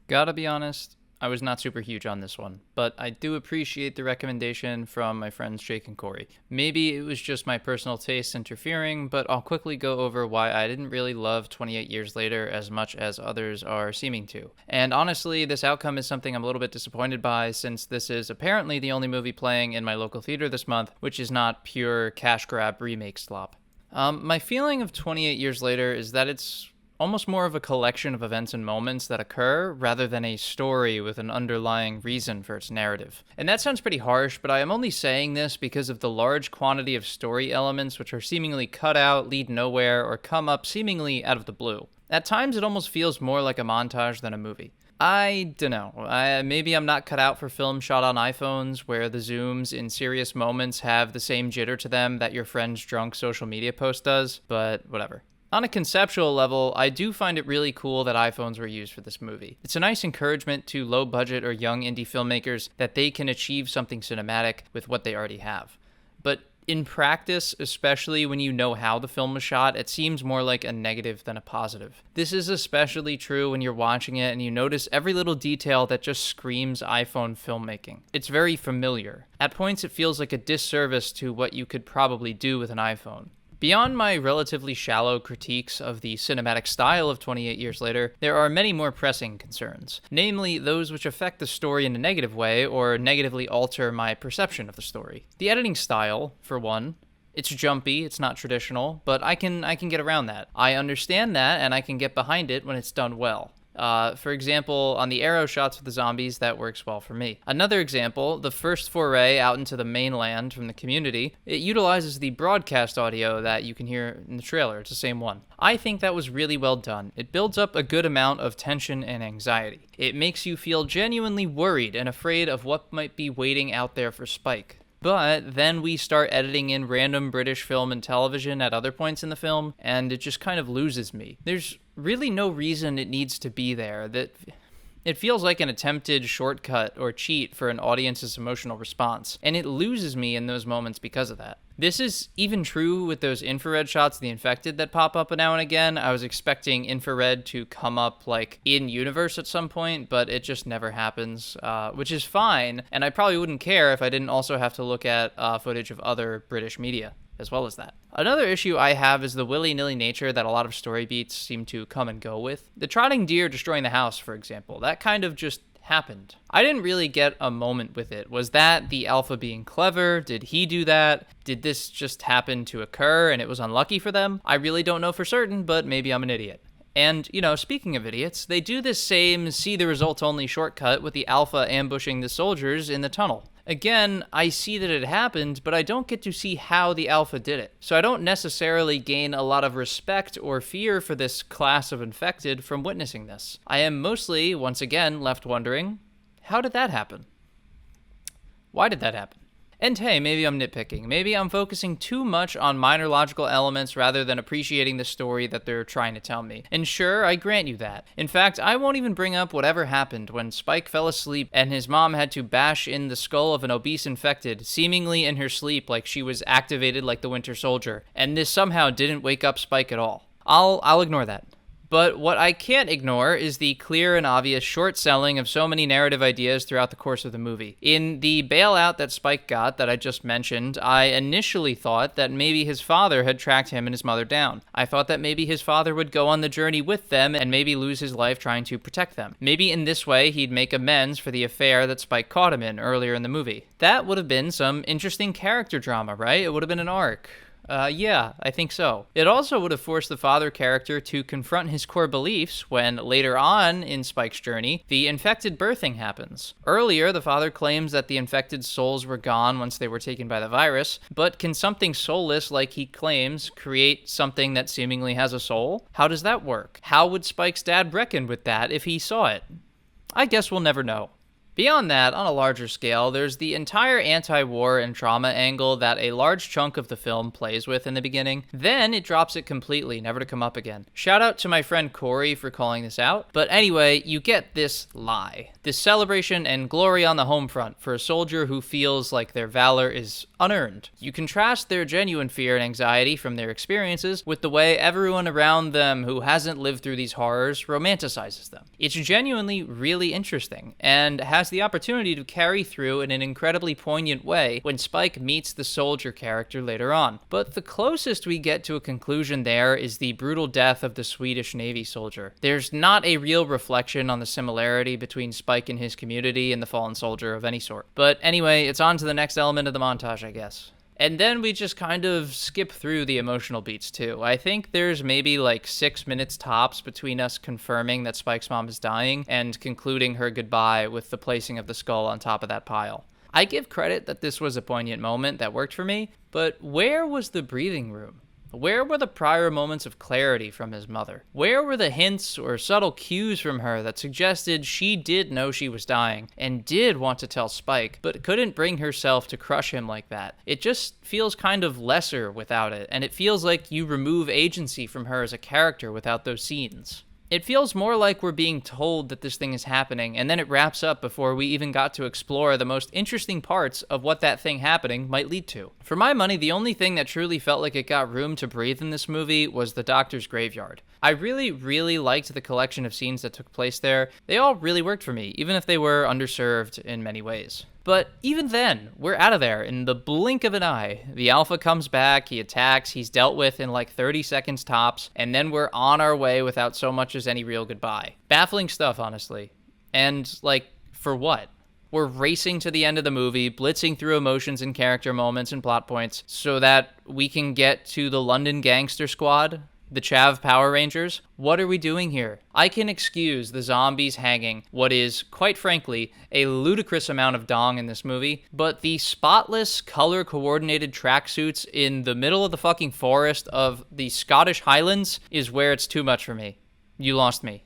Gotta be honest, I was not super huge on this one, but I do appreciate the recommendation from my friends Jake and Corey. Maybe it was just my personal taste interfering, but I'll quickly go over why I didn't really love 28 Years Later as much as others are seeming to. And honestly, this outcome is something I'm a little bit disappointed by, since this is apparently the only movie playing in my local theater this month, which is not pure cash grab remake slop. My feeling of 28 Years Later is that it's almost more of a collection of events and moments that occur rather than a story with an underlying reason for its narrative. And that sounds pretty harsh, but I am only saying this because of the large quantity of story elements which are seemingly cut out, lead nowhere, or come up seemingly out of the blue. At times, it almost feels more like a montage than a movie. I dunno. Maybe I'm not cut out for film shot on iPhones where the zooms in serious moments have the same jitter to them that your friend's drunk social media post does, but whatever. On a conceptual level, I do find it really cool that iPhones were used for this movie. It's a nice encouragement to low-budget or young indie filmmakers that they can achieve something cinematic with what they already have. But in practice, especially when you know how the film was shot, it seems more like a negative than a positive. This is especially true when you're watching it and you notice every little detail that just screams iPhone filmmaking. It's very familiar. At points, it feels like a disservice to what you could probably do with an iPhone. Beyond my relatively shallow critiques of the cinematic style of 28 Years Later, there are many more pressing concerns, namely those which affect the story in a negative way or negatively alter my perception of the story. The editing style, for one. It's jumpy, it's not traditional, but I can get around that. I understand that, and I can get behind it when it's done well. For example, on the arrow shots with the zombies, that works well for me. Another example, the first foray out into the mainland from the community, it utilizes the broadcast audio that you can hear in the trailer. It's the same one. I think that was really well done. It builds up a good amount of tension and anxiety. It makes you feel genuinely worried and afraid of what might be waiting out there for Spike. But then we start editing in random British film and television at other points in the film, and it just kind of loses me. There's really no reason it needs to be there. That it feels like an attempted shortcut or cheat for an audience's emotional response, and it loses me in those moments because of that. This is even true with those infrared shots of the infected that pop up now and again. I was expecting infrared to come up like in universe at some point, but it just never happens, which is fine, and I probably wouldn't care if I didn't also have to look at footage of other British media as well as that. Another issue I have is the willy-nilly nature that a lot of story beats seem to come and go with. The trotting deer destroying the house, for example, that kind of just happened. I didn't really get a moment with it. Was that the alpha being clever? Did he do that? Did this just happen to occur and it was unlucky for them? I really don't know for certain, but maybe I'm an idiot. And, speaking of idiots, they do this same see the results only shortcut with the alpha ambushing the soldiers in the tunnel. Again, I see that it happened, but I don't get to see how the alpha did it. So I don't necessarily gain a lot of respect or fear for this class of infected from witnessing this. I am mostly, once again, left wondering, how did that happen? Why did that happen? And hey, maybe I'm nitpicking. Maybe I'm focusing too much on minor logical elements rather than appreciating the story that they're trying to tell me. And sure, I grant you that. In fact, I won't even bring up whatever happened when Spike fell asleep and his mom had to bash in the skull of an obese infected, seemingly in her sleep like she was activated like the Winter Soldier, and this somehow didn't wake up Spike at all. I'll ignore that. But what I can't ignore is the clear and obvious short selling of so many narrative ideas throughout the course of the movie. In the bailout that Spike got that I just mentioned, I initially thought that maybe his father had tracked him and his mother down. I thought that maybe his father would go on the journey with them and maybe lose his life trying to protect them. Maybe in this way he'd make amends for the affair that Spike caught him in earlier in the movie. That would have been some interesting character drama, right? It would have been an arc. Yeah, I think so. It also would have forced the father character to confront his core beliefs when, later on in Spike's journey, the infected birthing happens. Earlier, the father claims that the infected souls were gone once they were taken by the virus, but can something soulless, like he claims, create something that seemingly has a soul? How does that work? How would Spike's dad reckon with that if he saw it? I guess we'll never know. Beyond that, on a larger scale, there's the entire anti-war and trauma angle that a large chunk of the film plays with in the beginning. Then it drops it completely, never to come up again. Shout out to my friend Corey for calling this out. But anyway, you get this lie. This celebration and glory on the home front for a soldier who feels like their valor is unearned. You contrast their genuine fear and anxiety from their experiences with the way everyone around them who hasn't lived through these horrors romanticizes them. It's genuinely really interesting, and has the opportunity to carry through in an incredibly poignant way when Spike meets the soldier character later on. But the closest we get to a conclusion there is the brutal death of the Swedish Navy soldier. There's not a real reflection on the similarity between Spike and his community and the fallen soldier of any sort. But anyway, it's on to the next element of the montage, I guess. And then we just kind of skip through the emotional beats too. I think there's maybe like 6 minutes tops between us confirming that Spike's mom is dying and concluding her goodbye with the placing of the skull on top of that pile. I give credit that this was a poignant moment that worked for me, but where was the breathing room? Where were the prior moments of clarity from his mother? Where were the hints or subtle cues from her that suggested she did know she was dying and did want to tell Spike, but couldn't bring herself to crush him like that? It just feels kind of lesser without it, and it feels like you remove agency from her as a character without those scenes. It feels more like we're being told that this thing is happening, and then it wraps up before we even got to explore the most interesting parts of what that thing happening might lead to. For my money, the only thing that truly felt like it got room to breathe in this movie was the doctor's graveyard. I really liked the collection of scenes that took place there. They all really worked for me, even if they were underserved in many ways. But even then, we're out of there in the blink of an eye. The Alpha comes back, he attacks, he's dealt with in like 30 seconds tops, and then we're on our way without so much as any real goodbye. Baffling stuff, honestly. And, like, for what? We're racing to the end of the movie, blitzing through emotions and character moments and plot points so that we can get to the London Gangster Squad, the Chav Power Rangers. What are we doing here? I can excuse the zombies hanging what is, quite frankly, a ludicrous amount of dong in this movie, but the spotless, color-coordinated tracksuits in the middle of the fucking forest of the Scottish Highlands is where it's too much for me. You lost me.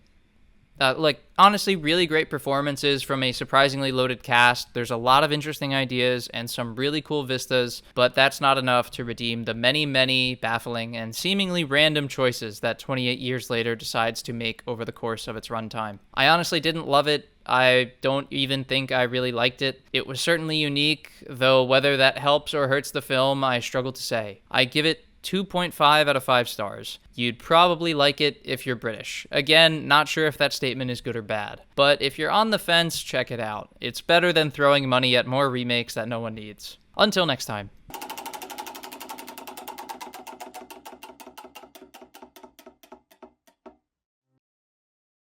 Honestly, really great performances from a surprisingly loaded cast. There's a lot of interesting ideas and some really cool vistas, but that's not enough to redeem the many baffling and seemingly random choices that 28 years later decides to make over the course of its runtime. I honestly didn't love it. I don't even think I really liked it. It was certainly unique, though whether that helps or hurts the film, I struggle to say. I give it 2.5 out of 5 stars. You'd probably like it if you're British. Again, not sure if that statement is good or bad. But if you're on the fence, check it out. It's better than throwing money at more remakes that no one needs. Until next time.